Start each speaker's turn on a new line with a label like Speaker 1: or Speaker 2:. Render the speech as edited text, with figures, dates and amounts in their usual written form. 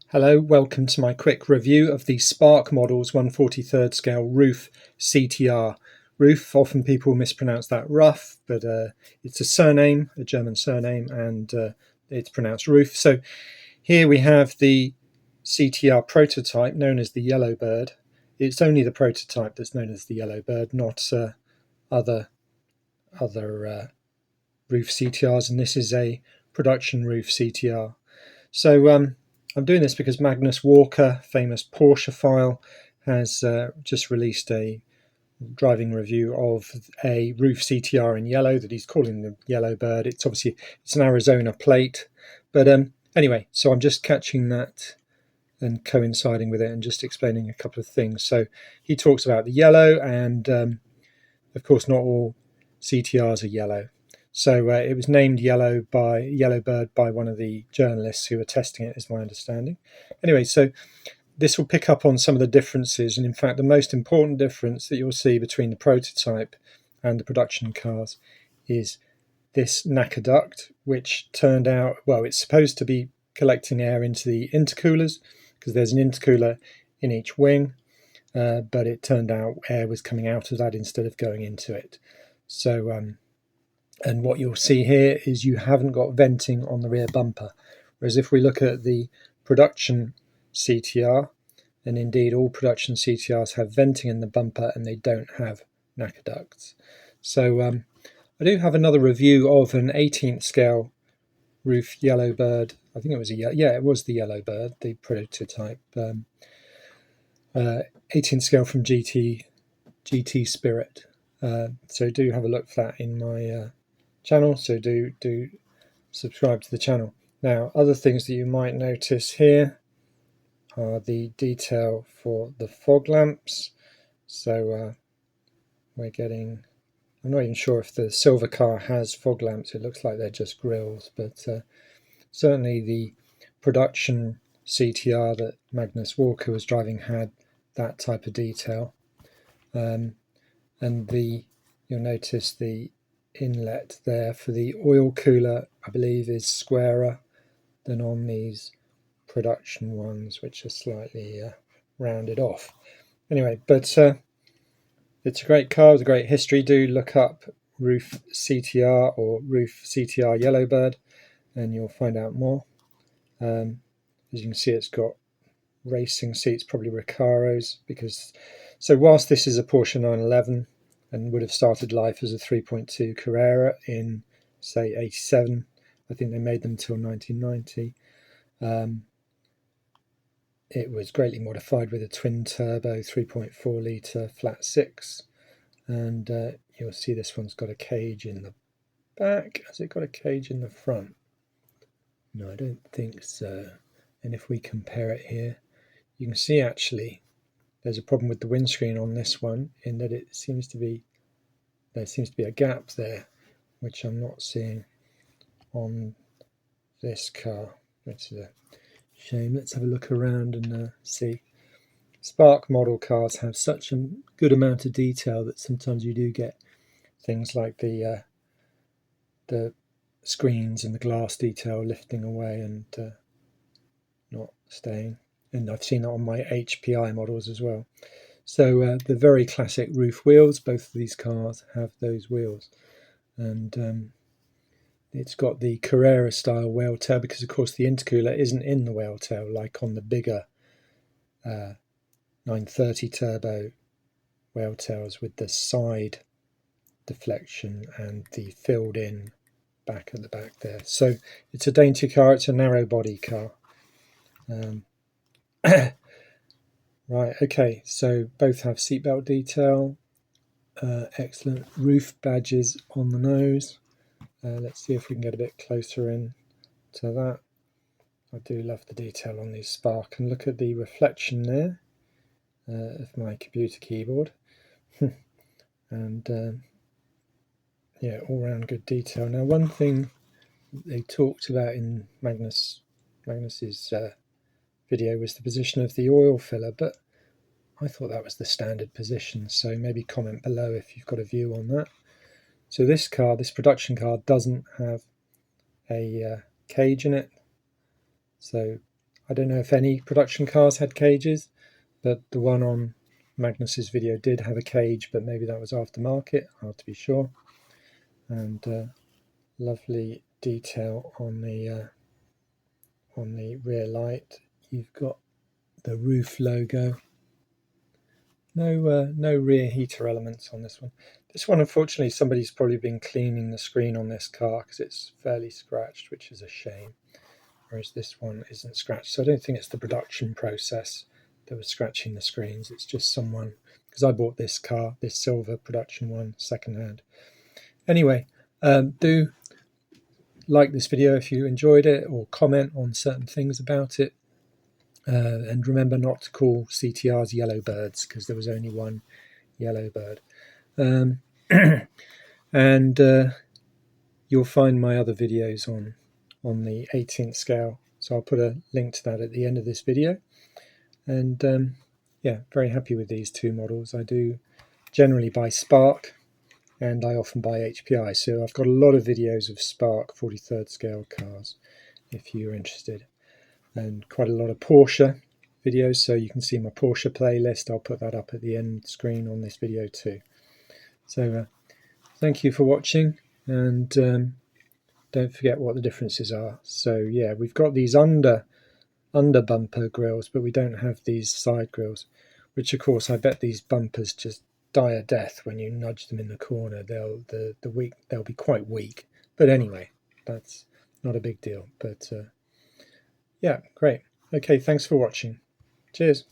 Speaker 1: Hello, welcome to my quick review of the Spark Models 1/43rd scale Ruf CTR. Ruf, often people mispronounce that Ruf, but it's a surname, a German surname, and it's pronounced Ruf. So here we have the CTR prototype known as the Yellowbird. It's only the prototype that's known as the Yellowbird, not other Ruf CTRs, and this is a production Ruf CTR. So I'm doing this because Magnus Walker, famous Porsche-phile, has just released a driving review of a Ruf CTR in yellow that he's calling the Yellowbird. It's obviously an Arizona plate, but anyway, so I'm just catching that and coinciding with it and just explaining a couple of things. So he talks about the yellow, and of course not all CTRs are yellow. So it was named Yellowbird by one of the journalists who were testing it, is my understanding. Anyway, so this will pick up on some of the differences, and in fact the most important difference that you'll see between the prototype and the production cars is this NACA duct, which turned out, well, it's supposed to be collecting air into the intercoolers because there's an intercooler in each wing, but it turned out air was coming out of that instead of going into it. So and what you'll see here is you haven't got venting on the rear bumper. Whereas if we look at the production CTR, and indeed all production CTRs have venting in the bumper and they don't have NACA ducts. So I do have another review of an 18th scale Ruf Yellowbird. I think it was it was the Yellowbird, the prototype. 18th scale from GT Spirit. So do have a look for that in my channel, so do subscribe to the channel. Now, other things that you might notice here are the detail for the fog lamps. So we're getting, I'm not even sure if the silver car has fog lamps, it looks like they're just grills, but certainly the production CTR that Magnus Walker was driving had that type of detail. And you'll notice the inlet there for the oil cooler, I believe, is squarer than on these production ones, which are slightly rounded off. Anyway, but it's a great car with a great history. Do look up Ruf CTR or Ruf CTR Yellowbird and you'll find out more. As you can see, it's got racing seats, probably Recaros, because so whilst this is a Porsche 911 and would have started life as a 3.2 Carrera in, say, 87. I think they made them until 1990. It was greatly modified with a twin-turbo 3.4 litre flat six. And you'll see this one's got a cage in the back. Has it got a cage in the front? No, I don't think so. And if we compare it here, you can see actually there's a problem with the windscreen on this one in that there seems to be a gap there, which I'm not seeing on this car, which is a shame. Let's have a look around and see. Spark model cars have such a good amount of detail that sometimes you do get things like the screens and the glass detail lifting away and not staying. And I've seen that on my HPI models as well. So the very classic Ruf wheels, both of these cars have those wheels. And it's got the Carrera style whale tail because of course the intercooler isn't in the whale tail like on the bigger 930 turbo whale tails with the side deflection and the filled in back at the back there. So it's a dainty car, it's a narrow body car. Right, okay, so both have seatbelt detail, excellent Ruf badges on the nose. Let's see if we can get a bit closer in to that. I do love the detail on these Spark, and look at the reflection there of my computer keyboard. And yeah, all round good detail. Now, one thing they talked about in Magnus's video was the position of the oil filler, but I thought that was the standard position, so maybe comment below if you've got a view on that. So this car, this production car, doesn't have a cage in it, so I don't know if any production cars had cages, but the one on Magnus's video did have a cage, but maybe that was aftermarket, hard to be sure. And lovely detail on the rear light. You've got the Ruf logo. No rear heater elements on this one. This one, unfortunately, somebody's probably been cleaning the screen on this car because it's fairly scratched, which is a shame. Whereas this one isn't scratched. So I don't think it's the production process that was scratching the screens. It's just someone, because I bought this car, this silver production one, secondhand. Anyway, do like this video if you enjoyed it, or comment on certain things about it. And remember not to call CTRs Yellowbirds, because there was only one Yellowbird. And you'll find my other videos on the 18th scale, so I'll put a link to that at the end of this video. And yeah, very happy with these two models. I do generally buy Spark, and I often buy HPI, so I've got a lot of videos of Spark 43rd scale cars if you're interested, and quite a lot of Porsche videos, so you can see my Porsche playlist. I'll put that up at the end screen on this video too. So thank you for watching, and don't forget what the differences are. So yeah, we've got these under bumper grills, but we don't have these side grills, which of course I bet these bumpers just die a death when you nudge them in the corner. They'll be quite weak, but anyway, that's not a big deal. But yeah, great. Okay, thanks for watching. Cheers.